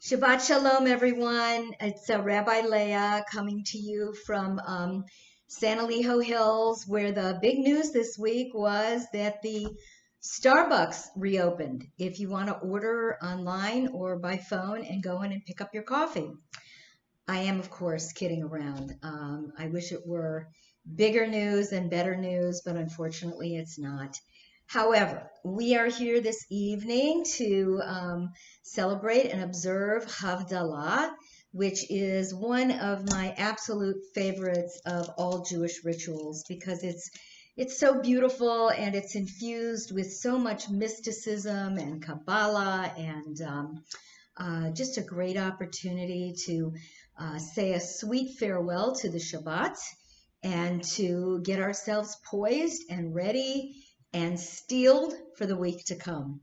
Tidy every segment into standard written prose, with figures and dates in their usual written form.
Shabbat Shalom, everyone. It's Rabbi Leah coming to you from San Elijo Hills, where the big news this week was that the Starbucks reopened. If you want to order online or by phone and go in and pick up your coffee. I am, of course, kidding around. I wish it were bigger news and better news, but unfortunately it's not. However, we are here this evening to celebrate and observe Havdalah, which is one of my absolute favorites of all Jewish rituals because it's so beautiful and it's infused with so much mysticism and Kabbalah and just a great opportunity to say a sweet farewell to the Shabbat and to get ourselves poised and ready and steeled for the week to come.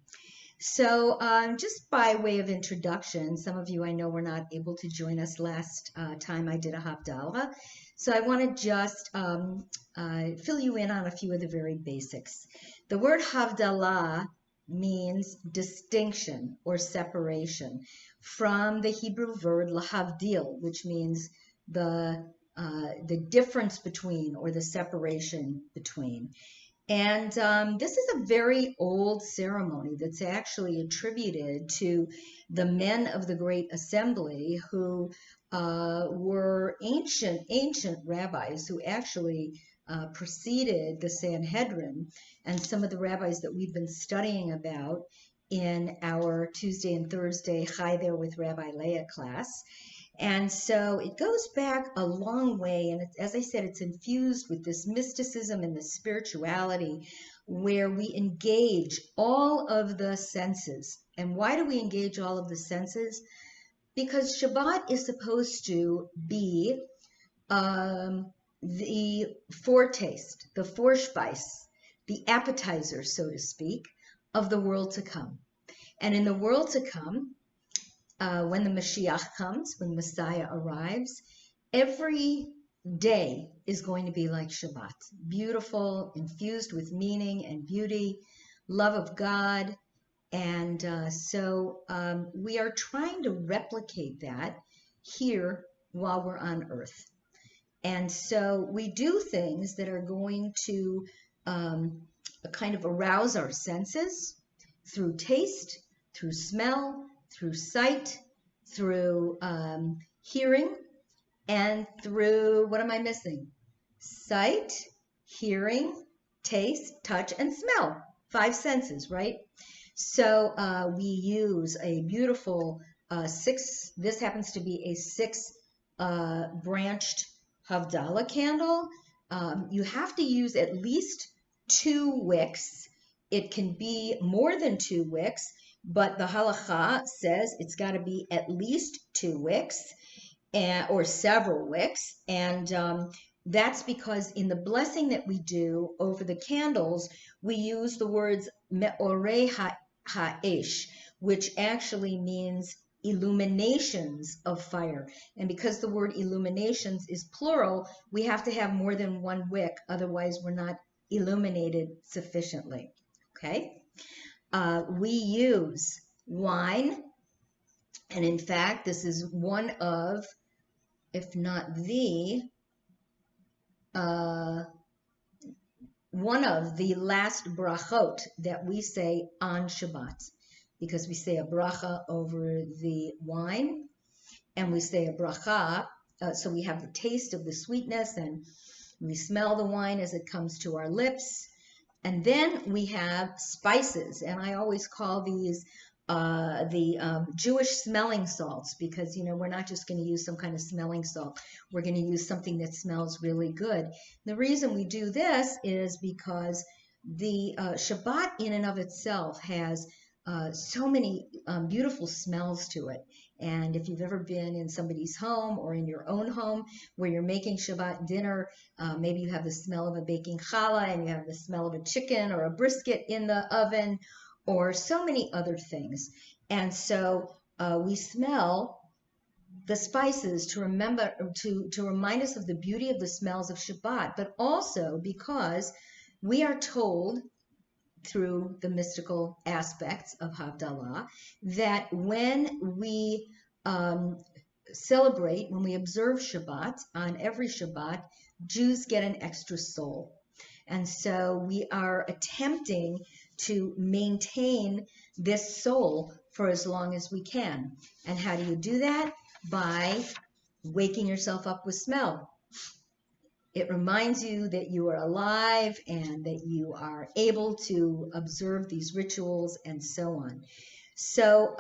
So just by way of introduction, some of you I know were not able to join us last time I did a Havdalah. So I want to just fill you in on a few of the very basics. The word Havdalah means distinction or separation from the Hebrew verb lahavdil, which means the difference between or the separation between. And this is a very old ceremony that's actually attributed to the men of the Great Assembly who were ancient rabbis who actually preceded the Sanhedrin and some of the rabbis that we've been studying about in our Tuesday and Thursday Hi There with Rabbi Leah class. And so it goes back a long way. And as I said, it's infused with this mysticism and this spirituality where we engage all of the senses. And why do we engage all of the senses? Because Shabbat is supposed to be the foretaste, the Vorspeise, the appetizer, so to speak, of the world to come. And in the world to come, when the Mashiach comes, when Messiah arrives, every day is going to be like Shabbat. Beautiful, infused with meaning and beauty, love of God. And so we are trying to replicate that here while we're on earth. And so we do things that are going to kind of arouse our senses through taste, through smell, through sight, through hearing, and through, what am I missing? Sight, hearing, taste, touch, and smell. 5 senses, right? So we use a beautiful this happens to be a 6 branched Havdalah candle. You have to use at least 2 wicks. It can be more than 2 wicks, but the halakha says it's got to be at least 2 wicks or several wicks. And that's because in the blessing that we do over the candles, we use the words me'orei ha'esh, which actually means illuminations of fire. And because the word illuminations is plural, we have to have more than 1 wick. Otherwise, we're not illuminated sufficiently. Okay? We use wine. And in fact, this is one of, if not the, one of the last brachot that we say on Shabbat, because we say a bracha over the wine, and we say a bracha, so we have the taste of the sweetness, and we smell the wine as it comes to our lips, and then we have spices, and I always call these the Jewish smelling salts, because, you know, we're not just going to use some kind of smelling salt. We're going to use something that smells really good. The reason we do this is because the Shabbat in and of itself has so many beautiful smells to it. And if you've ever been in somebody's home or in your own home where you're making Shabbat dinner, maybe you have the smell of a baking challah and you have the smell of a chicken or a brisket in the oven, or so many other things. And so we smell the spices to remember, to remind us of the beauty of the smells of Shabbat, but also because we are told through the mystical aspects of Havdalah that when we celebrate, when we observe Shabbat, on every Shabbat, Jews get an extra soul. And so we are attempting to maintain this soul for as long as we can. And how do you do that? By waking yourself up with smell. It reminds you that you are alive and that you are able to observe these rituals and so on. So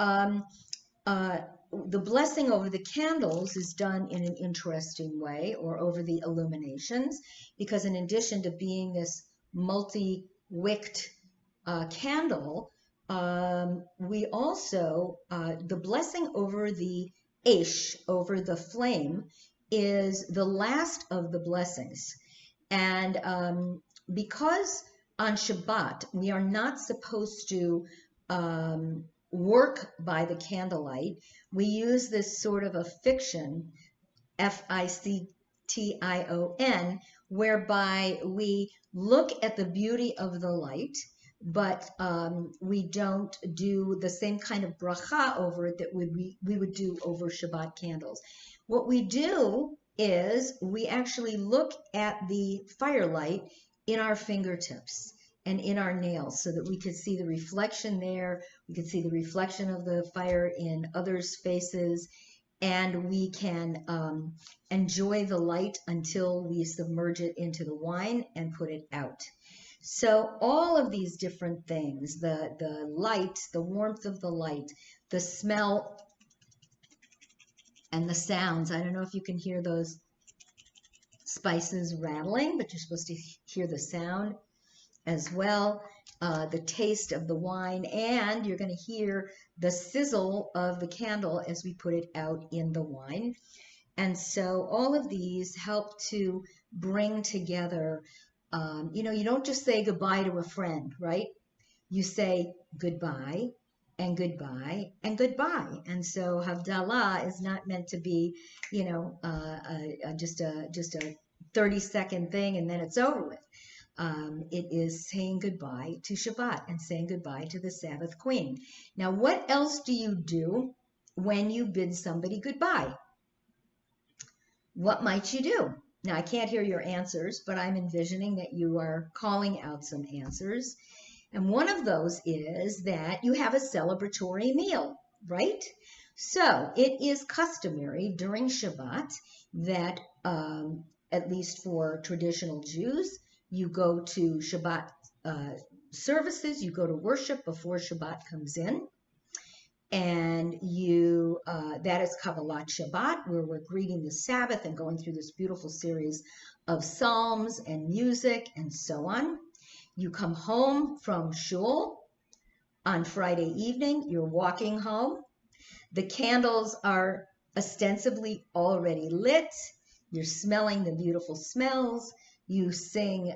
the blessing over the candles is done in an interesting way, or over the illuminations, because in addition to being this multi-wicked candle, we also, the blessing over the Aish, over the flame, is the last of the blessings. And because on Shabbat we are not supposed to work by the candlelight, we use this sort of a fiction, F-I-C-T-I-O-N, whereby we look at the beauty of the light, but we don't do the same kind of bracha over it that we would do over Shabbat candles. What we do is we actually look at the firelight in our fingertips and in our nails, so that we could see the reflection there, we could see the reflection of the fire in others' faces, and we can enjoy the light until we submerge it into the wine and put it out. So all of these different things, the light, the warmth of the light, the smell, and the sounds. I don't know if you can hear those spices rattling, but you're supposed to hear the sound as well. The taste of the wine, and you're going to hear the sizzle of the candle as we put it out in the wine. And so all of these help to bring together, you don't just say goodbye to a friend, right? You say goodbye and goodbye and goodbye. And so Havdalah is not meant to be, just a 30-second thing and then it's over with. It is saying goodbye to Shabbat and saying goodbye to the Sabbath Queen. Now, what else do you do when you bid somebody goodbye? What might you do? Now, I can't hear your answers, but I'm envisioning that you are calling out some answers. And one of those is that you have a celebratory meal, right? So it is customary during Shabbat that, at least for traditional Jews, you go to Shabbat services, you go to worship before Shabbat comes in. And that is Kabbalat Shabbat, where we're greeting the Sabbath and going through this beautiful series of psalms and music and so on. You come home from shul on Friday evening, you're walking home. The candles are ostensibly already lit. You're smelling the beautiful smells. You sing,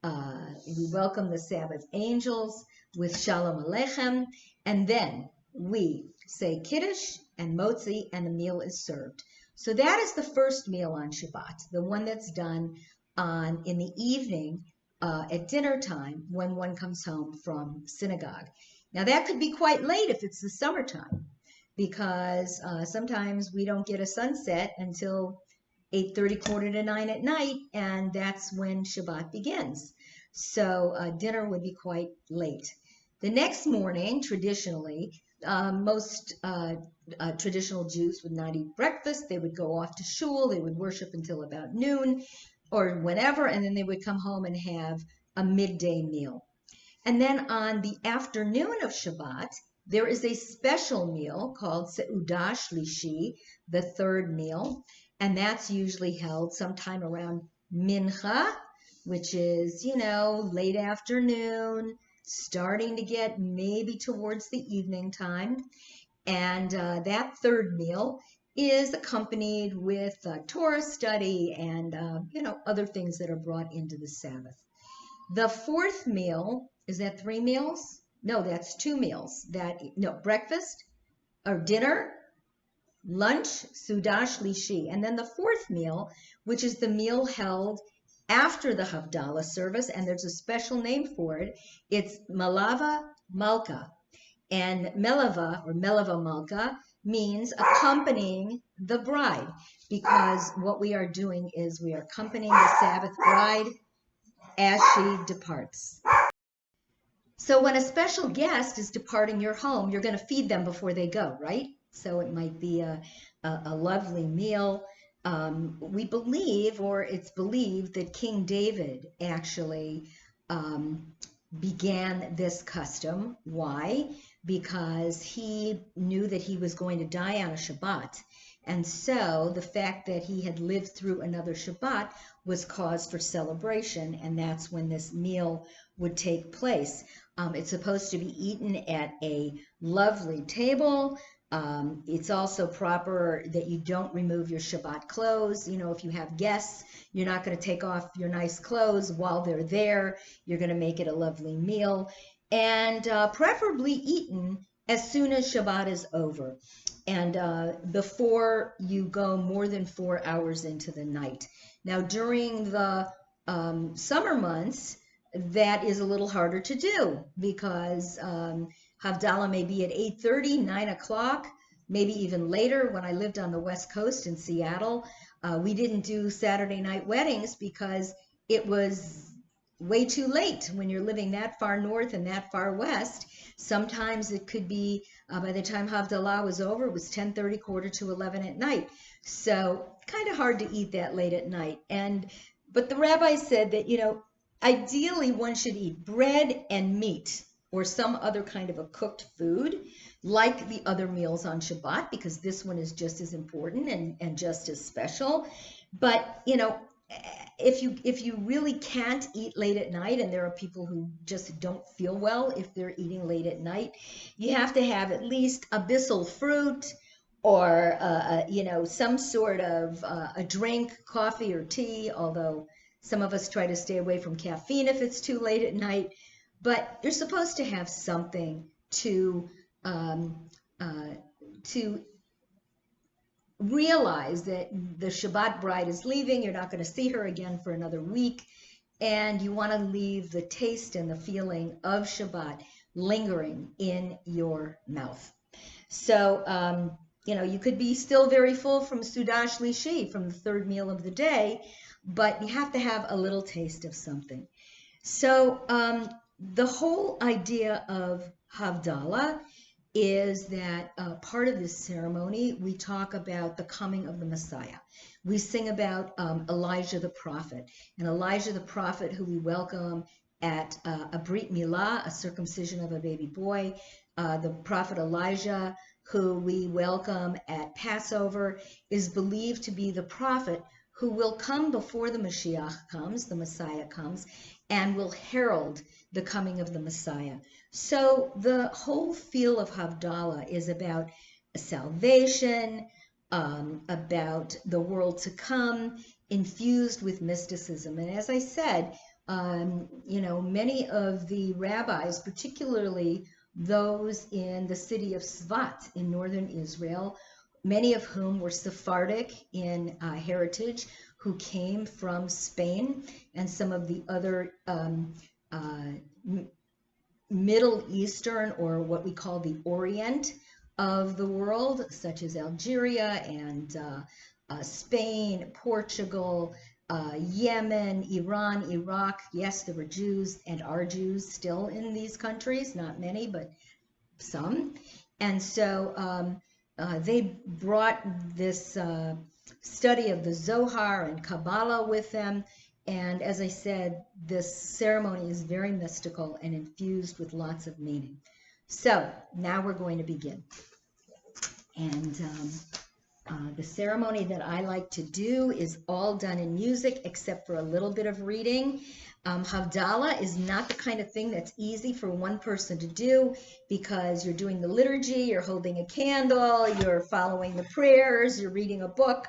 we welcome the Sabbath angels with Shalom Aleichem, and then we say Kiddush and Motzi, and the meal is served. So that is the first meal on Shabbat, the one that's done in the evening at dinner time when one comes home from synagogue. Now that could be quite late if it's the summertime, because sometimes we don't get a sunset until 8:30, 8:45 at night, and that's when Shabbat begins. So dinner would be quite late. The next morning, traditionally, most traditional Jews would not eat breakfast. They would go off to shul. They would worship until about noon or whenever, and then they would come home and have a midday meal. And then on the afternoon of Shabbat, there is a special meal called Seudah Shlishi, the third meal, and that's usually held sometime around Mincha, which is, late afternoon, starting to get maybe towards the evening time. And that third meal is accompanied with Torah study and, other things that are brought into the Sabbath. The fourth meal, is that 3 meals? No, that's 2 meals. Breakfast or dinner, lunch, Seudah Shlishi. And then the fourth meal, which is the meal held after the Havdalah service, and there's a special name for it. It's Malava Malka. And melava, or melava malka, means accompanying the bride, because what we are doing is we are accompanying the Sabbath bride as she departs. So when a special guest is departing your home, you're going to feed them before they go, right? So it might be a lovely meal. We believe, or it's believed, that King David actually began this custom. Why? Because he knew that he was going to die on a Shabbat. And so the fact that he had lived through another Shabbat was cause for celebration, and that's when this meal would take place. It's supposed to be eaten at a lovely table. It's also proper that you don't remove your Shabbat clothes. You know, if you have guests, you're not going to take off your nice clothes while they're there. You're going to make it a lovely meal, and preferably eaten as soon as Shabbat is over, and before you go more than 4 hours into the night. Now, during the summer months, that is a little harder to do, because Havdalah may be at 8:30, 9 o'clock, maybe even later. When I lived on the West Coast in Seattle, we didn't do Saturday night weddings because it was way too late when you're living that far north and that far west. Sometimes it could be, by the time Havdalah was over, it was 10:30, quarter to 11 at night. So kind of hard to eat that late at night. But the rabbi said that, ideally one should eat bread and meat or some other kind of a cooked food like the other meals on Shabbat, because this one is just as important and just as special. But, if you really can't eat late at night, and there are people who just don't feel well if they're eating late at night, you have to have at least a bissel fruit, or some sort of a drink, coffee or tea, although some of us try to stay away from caffeine if it's too late at night. But you're supposed to have something to realize that the Shabbat bride is leaving. You're not going to see her again for another week, and you want to leave the taste and the feeling of Shabbat lingering in your mouth. So, you could be still very full from Sudash Lishi, from the third meal of the day, but you have to have a little taste of something. So the whole idea of Havdalah is that part of this ceremony, we talk about the coming of the Messiah. We sing about Elijah the prophet, and Elijah the prophet, who we welcome at a Brit Milah, a circumcision of a baby boy, the prophet Elijah, who we welcome at Passover, is believed to be the prophet who will come before the Mashiach comes, the Messiah comes, and will herald the coming of the Messiah. So the whole feel of Havdalah is about salvation, about the world to come, infused with mysticism. And as I said, many of the rabbis, particularly those in the city of Svat in northern Israel, many of whom were Sephardic in heritage, who came from Spain and some of the other Middle Eastern, or what we call the Orient of the world, such as Algeria and Spain, Portugal, Yemen, Iran, Iraq. Yes, there were Jews and are Jews still in these countries, not many, but some. And so they brought this study of the Zohar and Kabbalah with them. And as I said, this ceremony is very mystical and infused with lots of meaning. So now we're going to begin. And the ceremony that I like to do is all done in music, except for a little bit of reading. Havdalah is not the kind of thing that's easy for one person to do, because you're doing the liturgy, you're holding a candle, you're following the prayers, you're reading a book.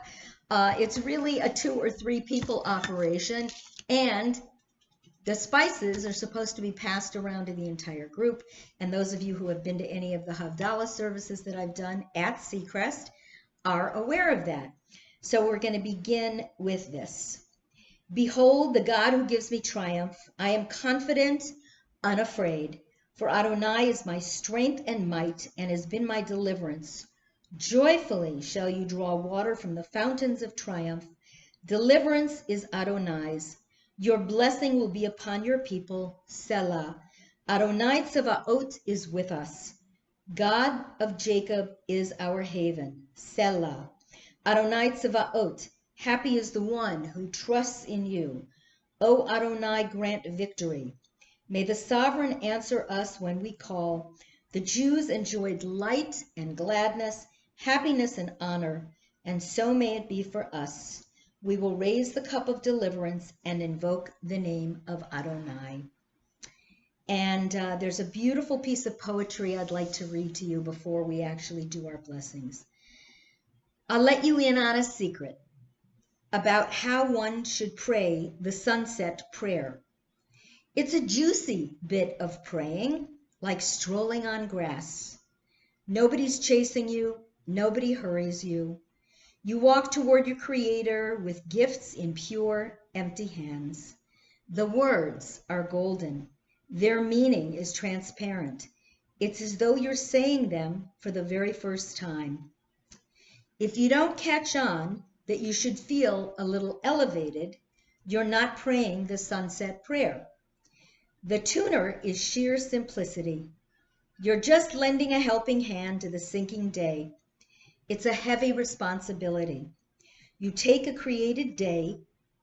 It's really a 2 or 3 people operation, and the spices are supposed to be passed around to the entire group. And those of you who have been to any of the Havdalah services that I've done at Seacrest are aware of that. So we're going to begin with this. Behold, the God who gives me triumph. I am confident, unafraid. For Adonai is my strength and might, and has been my deliverance. Joyfully shall you draw water from the fountains of triumph. Deliverance is Adonai's. Your blessing will be upon your people, Selah. Adonai Tsevaot is with us. God of Jacob is our haven, Selah. Adonai Tsevaot, happy is the one who trusts in you. O Adonai, grant victory. May the sovereign answer us when we call. The Jews enjoyed light and gladness, happiness and honor, and so may it be for us. We will raise the cup of deliverance and invoke the name of Adonai. And there's a beautiful piece of poetry I'd like to read to you before we actually do our blessings. I'll let you in on a secret about how one should pray the sunset prayer. It's a juicy bit of praying, like strolling on grass. Nobody's chasing you, nobody hurries you. You walk toward your Creator with gifts in pure, empty hands. The words are golden. Their meaning is transparent. It's as though you're saying them for the very first time. If you don't catch on that you should feel a little elevated, you're not praying the sunset prayer. The tuner is sheer simplicity. You're just lending a helping hand to the sinking day. It's a heavy responsibility. You take a created day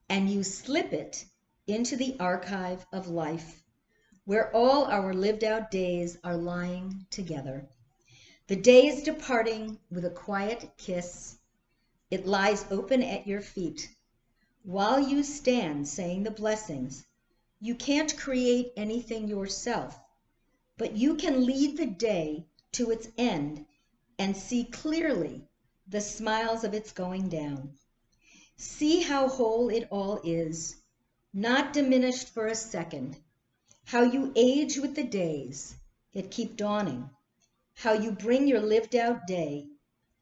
and you slip it into the archive of life, where all our lived out days are lying together. The day is departing with a quiet kiss. It lies open at your feet. While you stand saying the blessings, you can't create anything yourself, but you can lead the day to its end and see clearly the smiles of its going down. See how whole it all is, not diminished for a second. How you age with the days that keep dawning. How you bring your lived out day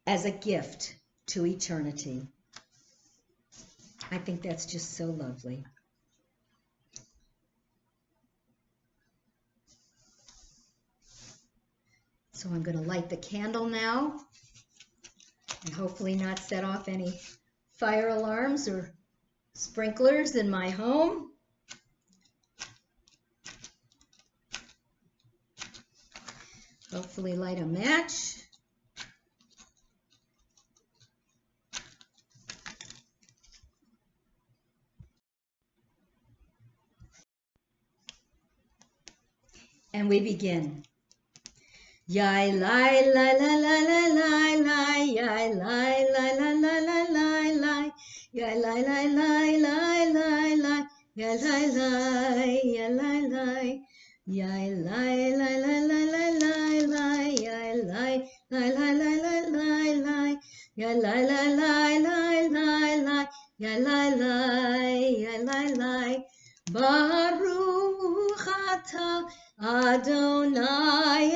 as a gift to eternity. I think that's just so lovely. So I'm going to light the candle now and hopefully not set off any fire alarms or sprinklers in my home. Hopefully light a match. And we begin. Yai lai lai lai lai lai lai lai, yai lai lai lai lai lai lai lai, yai lai lai lai lai lai lai, yai lai lai, yai lai lai, yai lai lai lai lai lai lai lai, yai lai lai lai lai lai lai lai, yai lai lai lai lai lai lai, yai lai lai, yai lai lai. Baruch atah Adonai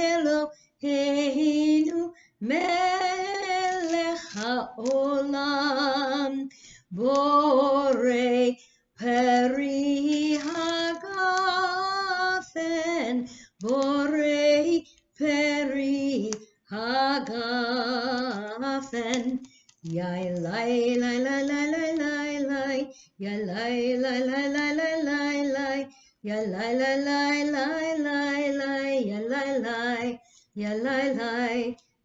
Eloheinu melech haolam borei peri hagafen borei peri hagafen yai lai lai lai lai lai lai lai yai lai lai lai lai lai lai lai yai lai lai lai lai lai lai yai lai lai yai lai lai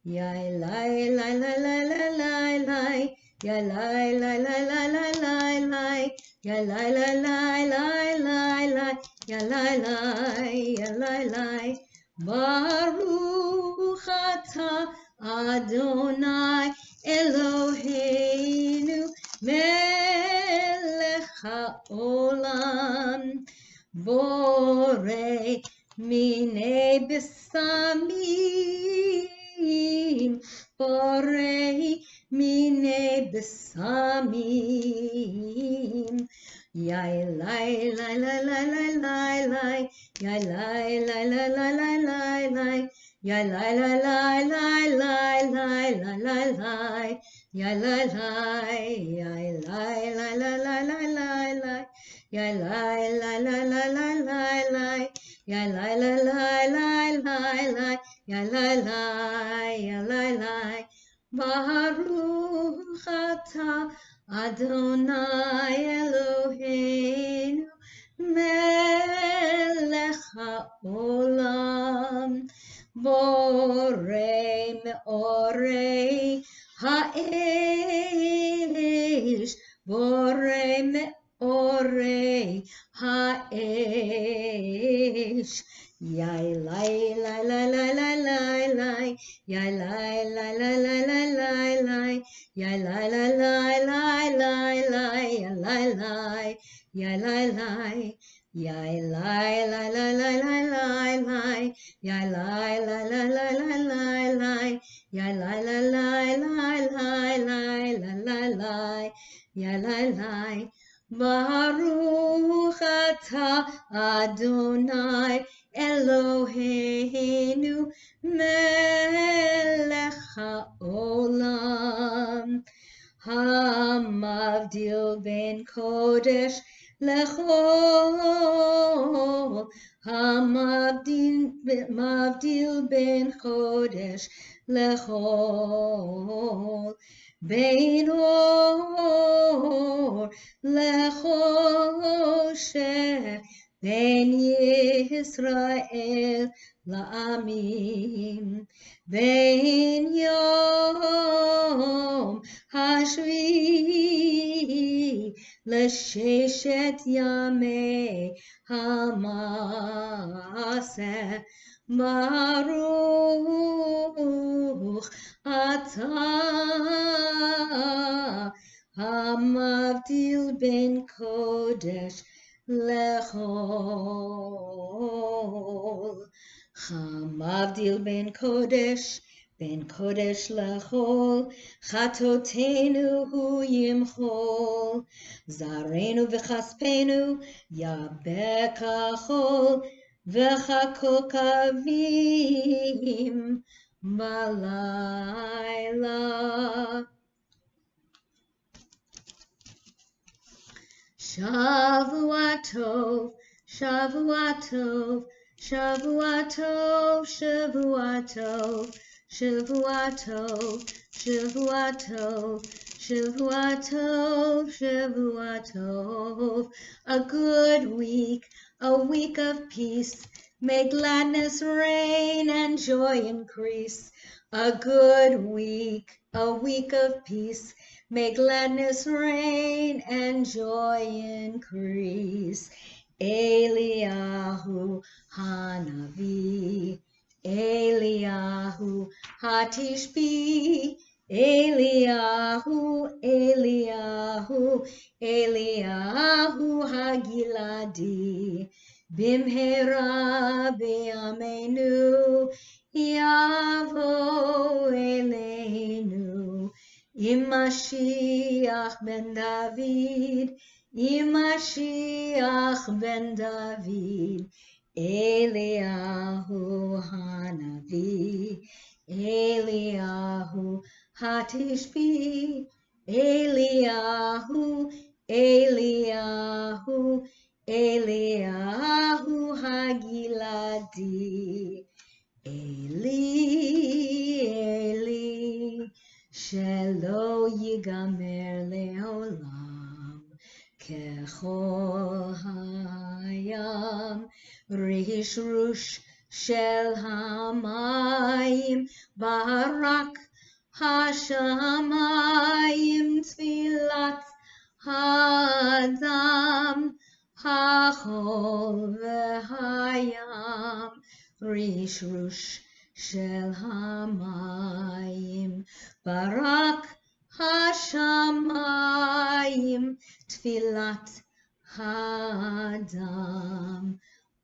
yai lai lai lai lai lai lai lai yai lai lai lai lai lai lai lai yai lai lai lai lai lai lai yai lai lai yai lai lai. Baruch atah Adonai Eloheinu melech haolam borei minei besamim borei minei besamim yai lai lai lai lai lai lai lai yai lai lai lai lai lai lai lai yai lai lai lai lai lai lai lai lai lai yai lai lai yai lai lai lai lai lai lai lai yai lai lai lai lai lai lai lai ya lai lai lai lai lai lai, ya lai lai, ya lai lai. Baruch atah Adonai Eloheinu melech haolam borei meorei ha'esh borei meorei ha'esh. Yai lai lai lai lai lai lai lai, yai lai lai lai lai lai lai lai, yai lai lai lai lai lai lai, yai lai lai, yai lai lai, yai lai lai lai lai lai lai lai, yai lai lai lai lai lai lai lai, yai lai lai lai lai lai lai lai lai, yai lai lai. Baruch atah Adonai Eloheinu melech haolam hamavdil ben kodesh lechol hamavdil ben kodesh lechol ben or lechoshech ben Yisrael la'amim ben yom hashvi l'sheshet yamei hamaseh baruch atah hamavdil ben kodesh lechol hamavdil ben kodesh lechol chatotenu hu yimchol zarenu v'chaspenu yabekachol v'chakokavim balayla. Shavua tov, Shavua tov, Shavua tov, Shavua tov, Shavua tov, Shavua tov, Shavua tov, Shavua tov. A good week, a week of peace. May gladness reign and joy increase. A good week, a week of peace. May gladness reign and joy increase. Eliyahu Hanavi, Eliyahu Hatishbi, Eliyahu, Eliyahu, Eliyahu Hagiladi, Bimhera B'yameinu, Yavo Eleinu. Mashiach ben David, Mashiach ben David, Eliyahu Hanavi, Eliyahu Hatishbi, Eliyahu, Eliyahu, Eliyahu Hagiladi, Eli, Eli. Shelo yigamer leolam kechol hayam rish rush shel hamayim barak hashamayim tfilat hadam hachol v'hayam rish rush shel hamayim barak hashamayim tfilat hadam.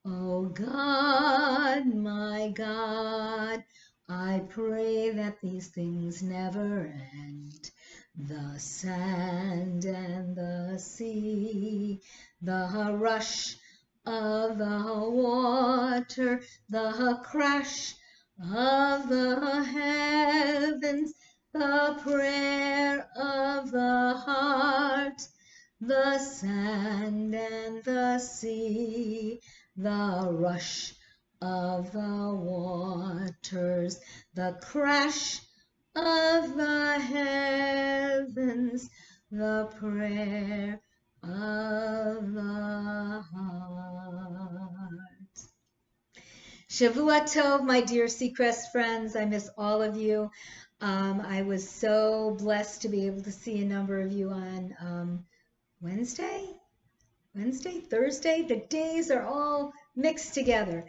Oh God, my God, I pray that these things never end. The sand and the sea, the rush of the water, the crash of the heavens, the prayer of the heart, the sand and the sea, the rush of the waters, the crash of the heavens, the prayer of the heart. Shavua Tov, my dear Seacrest friends. I miss all of you. I was so blessed to be able to see a number of you on Wednesday, Thursday. The days are all mixed together.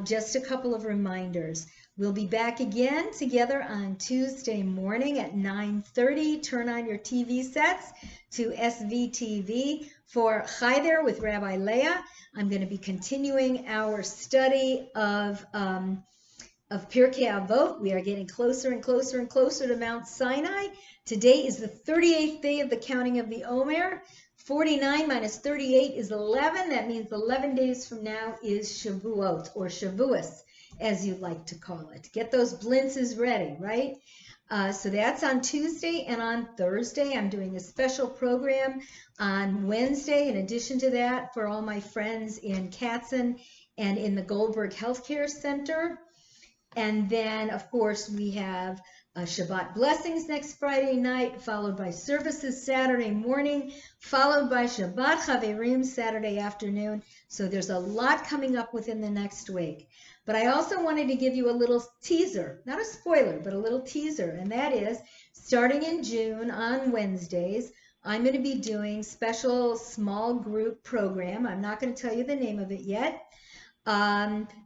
Just a couple of reminders. We'll be back again together on Tuesday morning at 9:30. Turn on your TV sets to SVTV for Hi There with Rabbi Leah. I'm going to be continuing our study of Pirkei Avot. We are getting closer and closer and closer to Mount Sinai. Today is the 38th day of the counting of the Omer. 49 minus 38 is 11. That means 11 days from now is Shavuot, or Shavuos, as you'd like to call it. Get those blintzes ready, right? So that's on Tuesday, and on Thursday I'm doing a special program. On Wednesday, in addition to that, for all my friends in Katzen and in the Goldberg Healthcare Center. And then, of course, we have Shabbat blessings next Friday night, followed by services Saturday morning, followed by Shabbat Chaverim Saturday afternoon. So there's a lot coming up within the next week. But I also wanted to give you a little teaser, not a spoiler, but a little teaser. And that is, starting in June on Wednesdays, I'm going to be doing special small group program. I'm not going to tell you the name of it yet.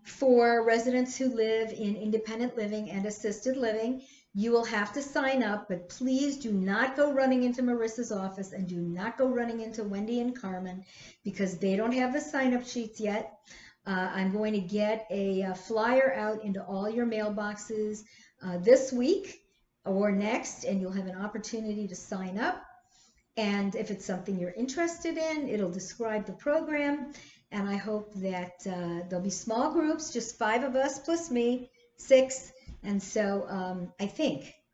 For residents who live in independent living and assisted living. You will have to sign up, but please do not go running into Marissa's office and do not go running into Wendy and Carmen, because they don't have the sign-up sheets yet. I'm going to get a flyer out into all your mailboxes this week or next, and you'll have an opportunity to sign up. And if it's something you're interested in, it'll describe the program. And I hope that there'll be small groups, just 5 of us plus me, 6. And so I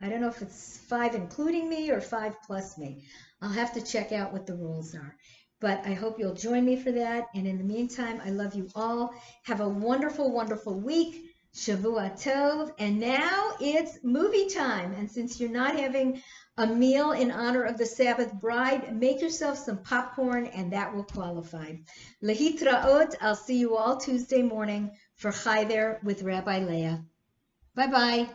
don't know if it's 5 including me or 5 plus me. I'll have to check out what the rules are. But I hope you'll join me for that. And in the meantime, I love you all. Have a wonderful, wonderful week. Shavua Tov. And now it's movie time. And since you're not having a meal in honor of the Sabbath bride, make yourself some popcorn and that will qualify. Lehitraot, I'll see you all Tuesday morning for Hi There with Rabbi Leah. Bye-bye.